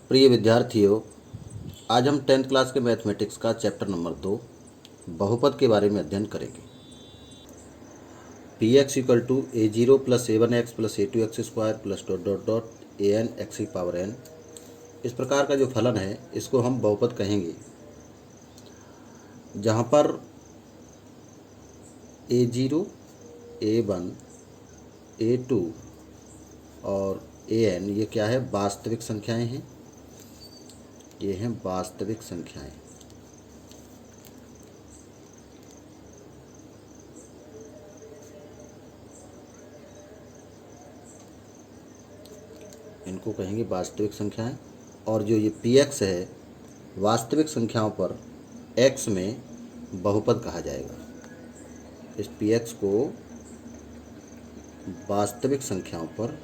प्रिय विद्यार्थियों, आज हम 10th क्लास के मैथमेटिक्स का चैप्टर नंबर 2 बहुपद के बारे में अध्ययन करेंगे। P X equal to a0 plus a1x plus a2x square plus dot dot dot an x की पावर n, इस प्रकार का जो फलन है इसको हम बहुपद कहेंगे, जहाँ पर a0, a1, a2 और an ये क्या है, वास्तविक संख्याएं हैं। ये हैं वास्तविक संख्याएं। इनको कहेंगे वास्तविक संख्याएं। और जो ये पी एक्स है, वास्तविक संख्याओं पर x में बहुपद कहा जाएगा। इस पी एक्स को वास्तविक संख्याओं पर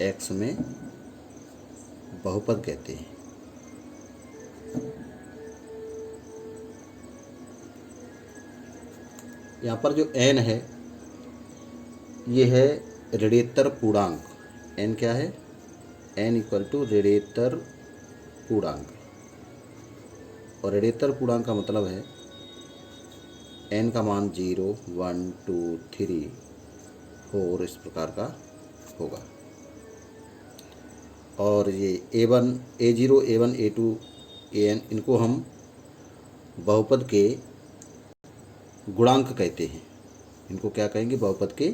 x में बहुपद कहते हैं। यहाँ पर जो n है ये है ऋणेतर पूर्णांक। n क्या है? n इक्वल टू ऋणेतर पूर्णांक। और ऋणेतर पूर्णांक का मतलब है n का मान 0, 1, 2, 3, 4 इस प्रकार का होगा। और ये a1, a0, a1, a2, an इनको हम बहुपद के गुणांक कहते हैं। इनको क्या कहेंगे? बहुपद के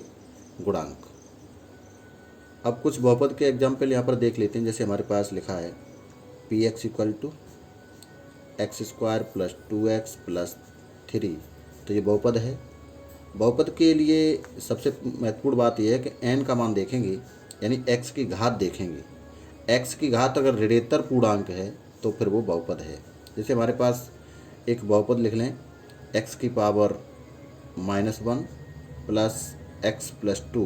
गुणांक। अब कुछ बहुपद के एग्जाम्पल यहाँ पर देख लेते हैं। जैसे हमारे पास लिखा है P X equal to X square plus 2x plus 3, तो ये बहुपद है। बहुपद के लिए सबसे महत्वपूर्ण बात यह है कि n का मान देखेंगे, यानी x की घात देखेंगे। x की घात अगर ऋणेतर पूर्णांक है तो फिर वो बहुपद है। जैसे हमारे पास एक बहुपद लिख लें, x की पावर -1 प्लस x प्लस 2।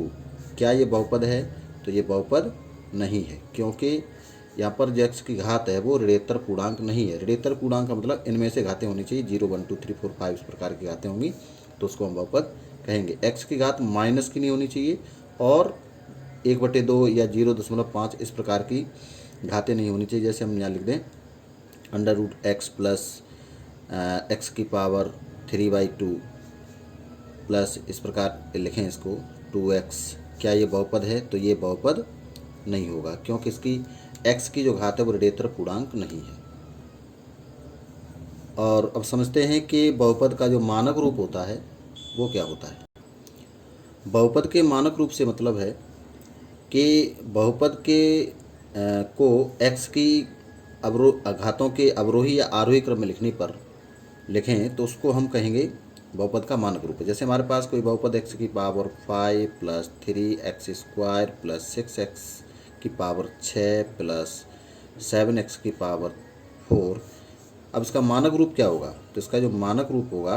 क्या ये बहुपद है? तो ये बहुपद नहीं है, क्योंकि यहाँ पर जो x की घात है वो ऋणेतर पूर्णांक नहीं है। ऋणेतर पूर्णांक का मतलब इनमें से घातें होनी चाहिए, 0, 1, 2, 3, 4, 5 इस प्रकार की घातें होंगी तो उसको हम बहुपद कहेंगे। x की घात माइनस की नहीं होनी चाहिए और 1/2 या 0.5 इस प्रकार की घातें नहीं होनी चाहिए। जैसे हम यहाँ लिख दें √x प्लस x की पावर 3/2 प्लस इस प्रकार लिखें इसको 2x। क्या ये बहुपद है? तो ये बहुपद नहीं होगा, क्योंकि इसकी x की जो घात है वो ऋणेतर पूर्णांक नहीं है। और अब समझते हैं कि बहुपद का जो मानक रूप होता है वो क्या होता है। बहुपद के मानक रूप से मतलब है कि बहुपद के को x की घातों के अवरोही या आरोही क्रम में लिखने पर लिखें तो उसको हम कहेंगे बहुपद का मानक रूप है। जैसे हमारे पास कोई बहुपद x की power 5 plus 3x square plus 6x की पावर 6 प्लस 7x की पावर 4। अब इसका मानक रूप क्या होगा? तो इसका जो मानक रूप होगा,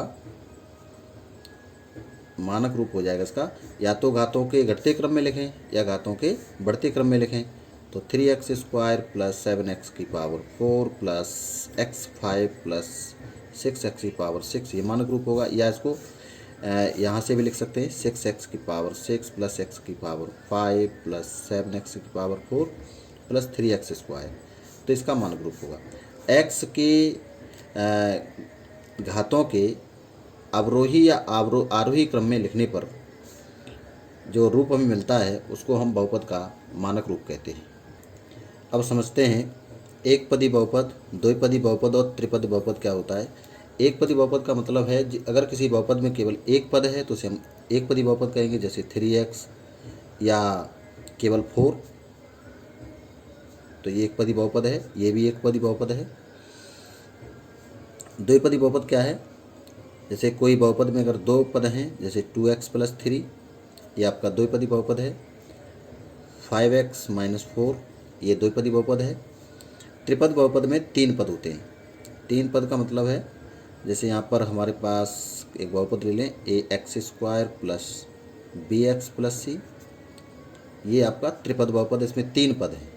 मानक रूप हो जाएगा इसका, या तो घातों के घटते क्रम में लिखें या घातों के बढ़ते क्रम में लिखें। तो 3x स्क्वायर प्लस 7x की power 4 plus x5 plus 6x की पावर 6, ये मानक रूप होगा। या इसको यहाँ से भी लिख सकते हैं 6x की पावर 6 प्लस x की पावर 5 प्लस 7x की पावर 4 प्लस 3x स्क्वायर, तो इसका मानक रूप होगा। x के घातों के अवरोही या आरोही क्रम में लिखने पर जो रूप हमें मिलता है उसको हम बहुपद का मानक रूप कहते हैं। अब समझते हैं एक पदी बहुपद, द्विपदी बहुपद और त्रिपदी बहुपद क्या होता है। एक पदी बहुपद का मतलब है अगर किसी बहुपद में केवल एक पद है तो उसे हम एक पदी बहुपद कहेंगे, जैसे 3x या केवल 4, तो ये एक पदी बहुपद है। ये भी एक पदी बहुपद है। द्विपदी बहुपद क्या है? जैसे कोई बहुपद में अगर दो पद हैं, जैसे 2x प्लस 3, ये आपका द्विपदी बहुपद है। 5x माइनस 4, ये द्विपदी बहुपद है। त्रिपद बहुपद में 3 पद होते हैं। 3 पद का मतलब है, जैसे यहाँ पर हमारे पास एक बहुपद ले लें, ax square plus bx plus c, ये आपका त्रिपद बहुपद, इसमें 3 पद हैं।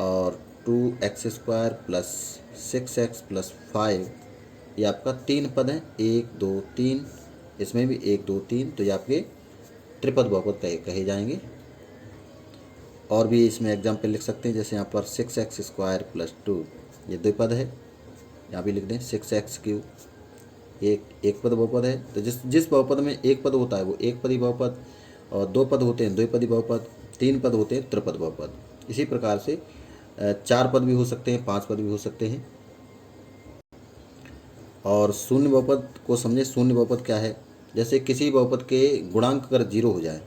और 2x square plus 6x plus 5, ये आपका 3 पद हैं, 1 2 3, इसमें भी 1 2 3, तो ये आपके त्रिपद बहुपद कहे जाएंगे। और भी इसमें एग्जाम्पल लिख सकते हैं, जैसे यहाँ पर 6x² + 2, ये द्विपद है, यहाँ भी लिख दें 6x3, एक पद बहुपद है। तो जिस बहुपद में एक पद होता है वो एक पदी बहुपद, और दो पद होते हैं द्विपदी बहुपद, तीन पद होते हैं त्रिपद बहुपद। इसी प्रकार से 4 पद भी हो सकते हैं, 5 पद भी हो सकते हैं। और शून्य बहुपद को समझे। शून्य बहुपद क्या है? जैसे किसी बहुपद के गुणांक अगर 0 हो जाए,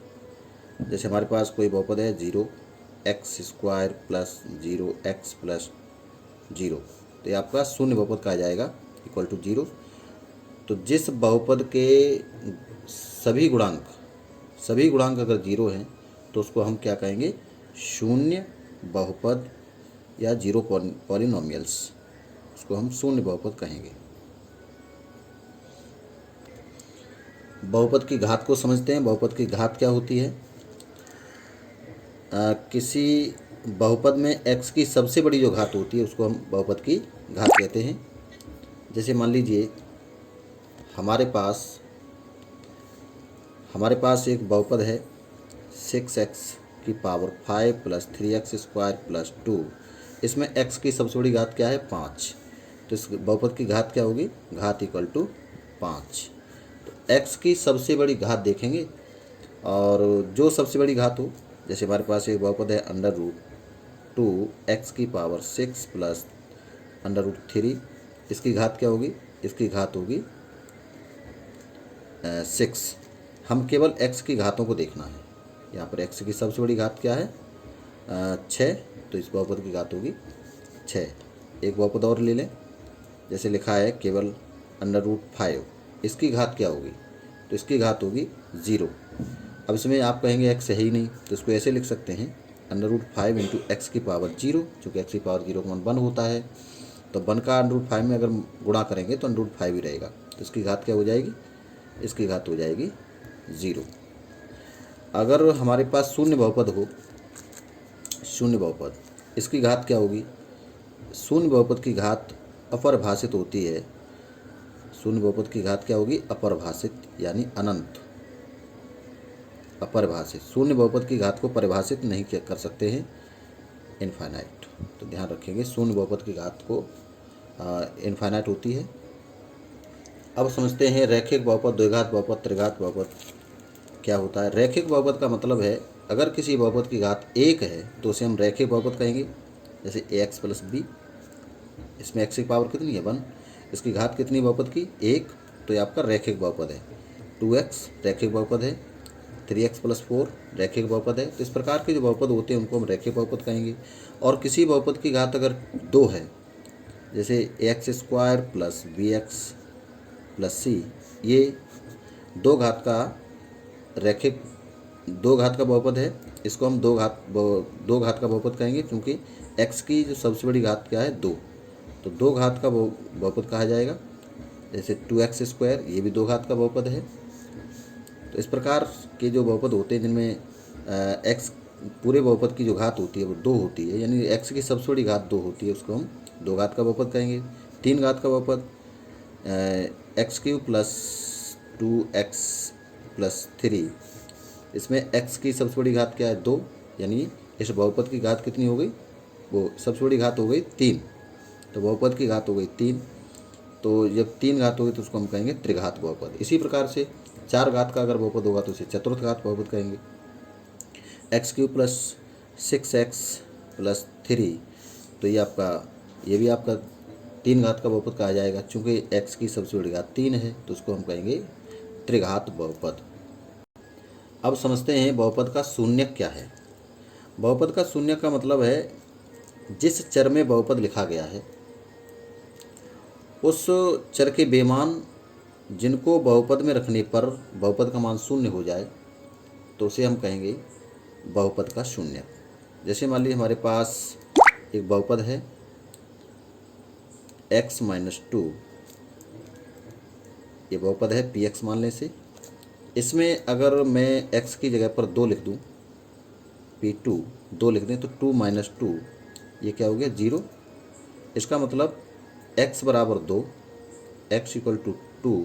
जैसे हमारे पास कोई बहुपद है 0x² + 0x + 0, तो ये आपका शून्य बहुपद कहा जाएगा, = 0। तो जिस बहुपद के सभी गुणांक अगर 0 हैं तो उसको हम क्या कहेंगे? शून्य बहुपद या 0 पॉलिनोमियल्स, उसको हम शून्य बहुपद कहेंगे। बहुपद की घात को समझते हैं। बहुपद की घात क्या होती है? किसी बहुपद में x की सबसे बड़ी जो घात होती है उसको हम बहुपद की घात कहते हैं। जैसे मान लीजिए हमारे पास एक बहुपद है 6x5 + 3x² + 2, इसमें x की सबसे बड़ी घात क्या है? 5। तो इस बहुपद की घात क्या होगी? घात = 5। तो x की सबसे बड़ी घात देखेंगे, और जो सबसे बड़ी घात हो, जैसे हमारे पास एक बहुपद है √2x6 + √3, इसकी घात क्या होगी? इसकी घात होगी 6। हम केवल x की घातों को देखना है। यहाँ पर x की सबसे बड़ी घात क्या है? 6, तो इस बहुपद की घात होगी 6। एक बहुपद और ले लें, जैसे लिखा है केवल √5, इसकी घात क्या होगी? तो इसकी घात होगी 0। अब इसमें आप कहेंगे x है ही नहीं, तो इसको ऐसे लिख सकते हैं √5 × x⁻0, चूँकि x⁻0 का मान 1 होता है, तो 1 का √5 में अगर गुणा करेंगे तो √5 ही रहेगा। तो इसकी घात क्या हो जाएगी? इसकी घात हो जाएगी 0। अगर हमारे पास शून्य बहुपद हो, शून्य बहुपद, इसकी घात क्या होगी? शून्य बहुपद की घात अपरिभाषित होती है। शून्य बहुपद की घात क्या होगी? अपरिभाषित, यानी अनंत। अपरिभाषित। शून्य बहुपद की घात को परिभाषित नहीं कर सकते हैं, इनफाइनाइट। तो ध्यान रखेंगे, शून्य बहुपद की घात को इनफाइनाइट होती है। अब समझते हैं रैखिक बहुपद, द्विघात बहुपद, त्रिघात बहुपद क्या होता है। रैखिक बहुपद का मतलब है अगर किसी बहुपद की घात 1 है तो उसे हम रैखिक बहुपद कहेंगे। जैसे ax + b, इसमें x की पावर कितनी है? 1, इसकी घात कितनी बहुपद की? 1, तो ये आपका रैखिक बहुपद है। 2x रैखिक बहुपद है, 3x + 4 रैखिक बहुपद है। तो इस प्रकार के जो बहुपद होते हैं उनको हम रैखिक बहुपद कहेंगे। और किसी बहुपद की घात अगर 2 है, जैसे ax² + bx + c, ये दो घात का बहुपद है, इसको हम दो घात का बहुपद कहेंगे, क्योंकि x की जो सबसे बड़ी घात क्या है? 2, तो 2 घात का बहुपद कहा जाएगा। जैसे 2x², ये भी 2 घात का बहुपद है। तो इस प्रकार के जो बहुपद होते हैं जिनमें x पूरे बहुपद की जो घात होती है वो 2 होती है, यानी x की सबसे बड़ी घात 2 होती है, उसको हम 2 घात का बहुपद कहेंगे। 3 घात का बहुपद x³ + 2x + 3, इसमें x की सबसे बड़ी घात क्या है? 2, यानी इस बहुपद की घात कितनी हो गई? वो सबसे बड़ी घात हो गई 3, तो बहुपद की घात हो गई 3। तो जब 3 घात होगी तो उसको हम कहेंगे त्रिघात बहुपद। इसी प्रकार से 4 घात का अगर बहुपद होगा तो उसे चतुर्थ घात बहुपद कहेंगे। x³ + 6x + 3, तो ये भी आपका 3 घात का बहुपद कहा जाएगा। चूँकि x की सबसे बड़ी घात 3 है तो उसको हम कहेंगे त्रिघात बहुपद। अब समझते हैं बहुपद का शून्यक क्या है। बहुपद का शून्यक का मतलब है जिस चर में बहुपद लिखा गया है उस चर के बेमान जिनको बहुपद में रखने पर बहुपद का मान 0 हो जाए तो उसे हम कहेंगे बहुपद का शून्यक। जैसे मान लीजिए हमारे पास एक बहुपद है x - 2, ये बहुपद है px मान लें से। इसमें अगर मैं x की जगह पर 2 लिख दूं, p2 2 लिख दें, तो 2 - 2 ये क्या हो गया? 0। इसका मतलब x = 2 x इक्वल टू 2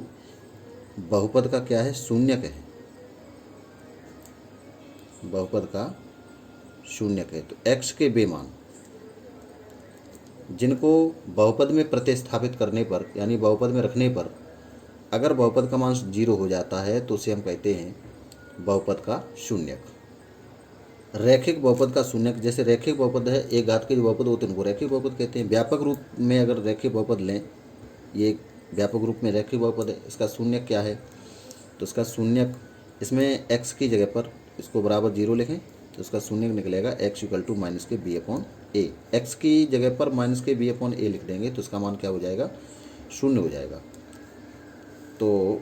बहुपद का क्या है, शून्यक है, बहुपद का शून्यक है। तो x के वे मान जिनको बहुपद में प्रतिस्थापित करने पर यानी बहुपद में रखने पर अगर बहुपद का मान 0 हो जाता है तो उसे हम कहते हैं बहुपद का शून्यक। रैखिक बहुपद का शून्यक, जैसे रैखिक बहुपद है, एक घात के जो बहुपद होते हैं उनको रैखिक बहुपद कहते हैं। व्यापक रूप में अगर रैखिक बहुपद लें, ये एक व्यापक रूप में रैखिक बहुपद है, इसका शून्यक क्या है, तो इसका शून्यक, इसमें x की जगह पर इसको बराबर 0 लिखें तो इसका शून्यक निकलेगा x इक्वल टू माइनस के बी अपॉन ए। एक्स की जगह पर माइनस के बी अपॉन ए लिख देंगे तो इसका मान क्या हो जाएगा, शून्य हो जाएगा। तो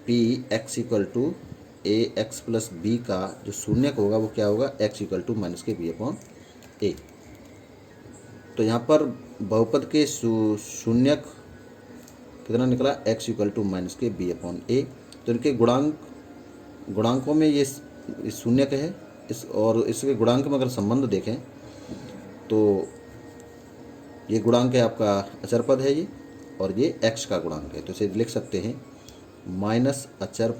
P X equal to A X plus B का जो शून्यक होगा वो क्या होगा, x इक्वल टू माइनस के बी अपॉन ए। तो यहाँ पर बहुपद के शून्यक कितना निकला, x इक्वल टू माइनस के बी अपॉन ए। तो इनके गुणांकों में ये शून्यक है, इस और इसके गुणांक में अगर संबंध देखें तो ये गुणांक है आपका अचर पद है ये, और ये x का गुणांक है। तो इसे लिख सकते हैं माइनस अचर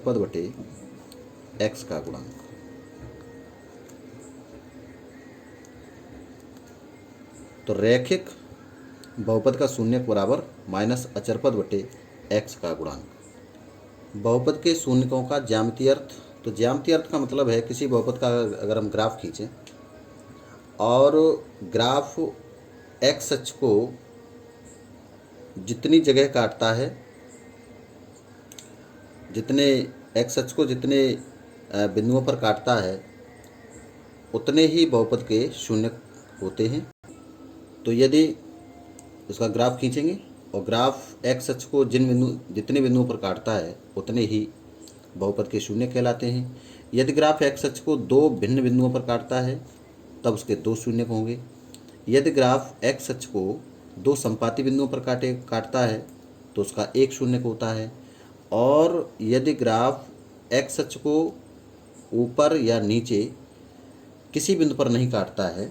पद बटे x का गुणांक। तो रैखिक बहुपद का शून्यक बराबर माइनस अचर पद बटे x का गुणांक। बहुपद के शून्यकों का ज्यामितीय अर्थ, तो ज्यामितीय अर्थ का मतलब है किसी बहुपद का अगर हम ग्राफ खींचें और ग्राफ x अक्ष को जितनी जगह काटता है, जितने x अक्ष को जितने बिंदुओं पर काटता है उतने ही बहुपद के शून्यक होते हैं। तो यदि उसका ग्राफ खींचेंगे और ग्राफ x अक्ष को जितने बिंदुओं पर काटता है उतने ही बहुपद के शून्य कहलाते हैं। यदि ग्राफ x अक्ष को दो भिन्न बिंदुओं पर काटता है तब उसके दो शून्यक होंगे। यदि ग्राफ x अक्ष को दो संपाती बिंदुओं पर काटता है तो उसका एक शून्यक होता है। और यदि ग्राफ x अक्ष को ऊपर या नीचे किसी बिंदु पर नहीं काटता है,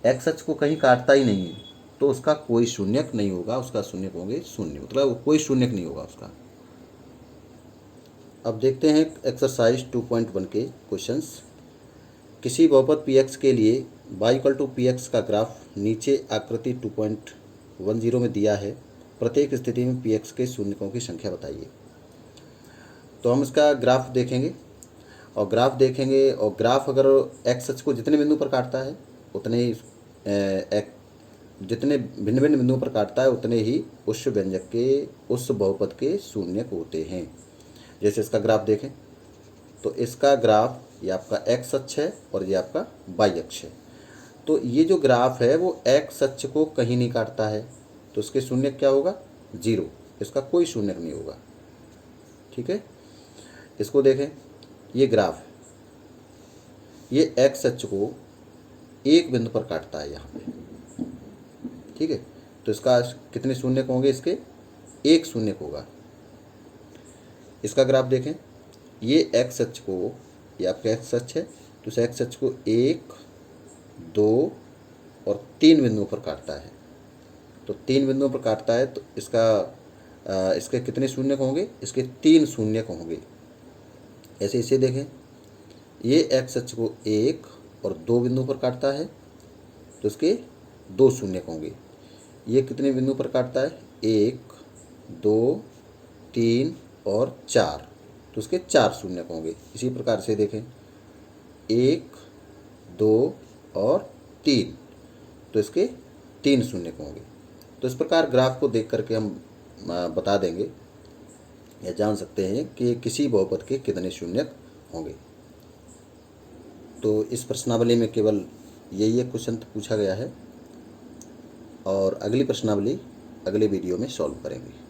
x अक्ष को कहीं काटता ही नहीं है, तो उसका कोई शून्यक नहीं होगा, उसका शून्यक होंगे शून्य, मतलब कोई शून्यक नहीं होगा उसका। अब देखते हैं एक्सरसाइज 2.1 के क्वेश्चंस। किसी बहुपद px के लिए y इक्वल टू px का ग्राफ नीचे आकृति 2.10 में दिया है। प्रत्येक स्थिति में px के शून्यकों की संख्या बताइए। तो हम इसका ग्राफ देखेंगे और ग्राफ अगर x अक्ष को जितने बिंदु पर काटता है उतने ही जितने भिन्न भिन्न बिंदुओं पर काटता है उतने ही उस व्यंजक के उस बहुपद के शून्यक होते हैं। जैसे इसका ग्राफ देखें तो इसका ग्राफ ये आपका x अक्ष है और ये आपका y अक्ष है। तो ये जो ग्राफ है वो x अक्ष को कहीं नहीं काटता है तो इसके शून्यक क्या होगा, 0, इसका कोई शून्यक नहीं होगा। ठीक है, इसको देखें, ये ग्राफ है, ये x अक्ष को एक बिंदु पर काटता है यहाँ पे। ठीक है, तो इसका कितने शून्यक होंगे, इसके एक शून्यक होगा। इसका ग्राफ देखें, ये x अक्ष को, ये आपका x अक्ष है, तो इस x अक्ष को 1, 2 और 3 बिंदुओं पर काटता है। तो 3 बिंदुओं पर काटता है तो इसके कितने शून्यक होंगे, इसके 3 शून्यक होंगे। ऐसे इसे देखें, ये x अक्ष को 1 और 2 बिंदुओं पर काटता है तो इसके 2 शून्यक होंगे। ये कितने बिंदु पर काटता है, 1, 2, 3 और 4, तो उसके 4 शून्यक होंगे। इसी प्रकार से देखें, 1, 2 और 3, तो इसके 3 शून्यक होंगे। तो इस प्रकार ग्राफ को देख करके हम बता देंगे या जान सकते हैं कि किसी बहुपद के कितने शून्यक होंगे। तो इस प्रश्नावली में केवल यही एक क्वेश्चन पूछा गया है और अगली प्रश्नावली अगले वीडियो में सॉल्व करेंगे।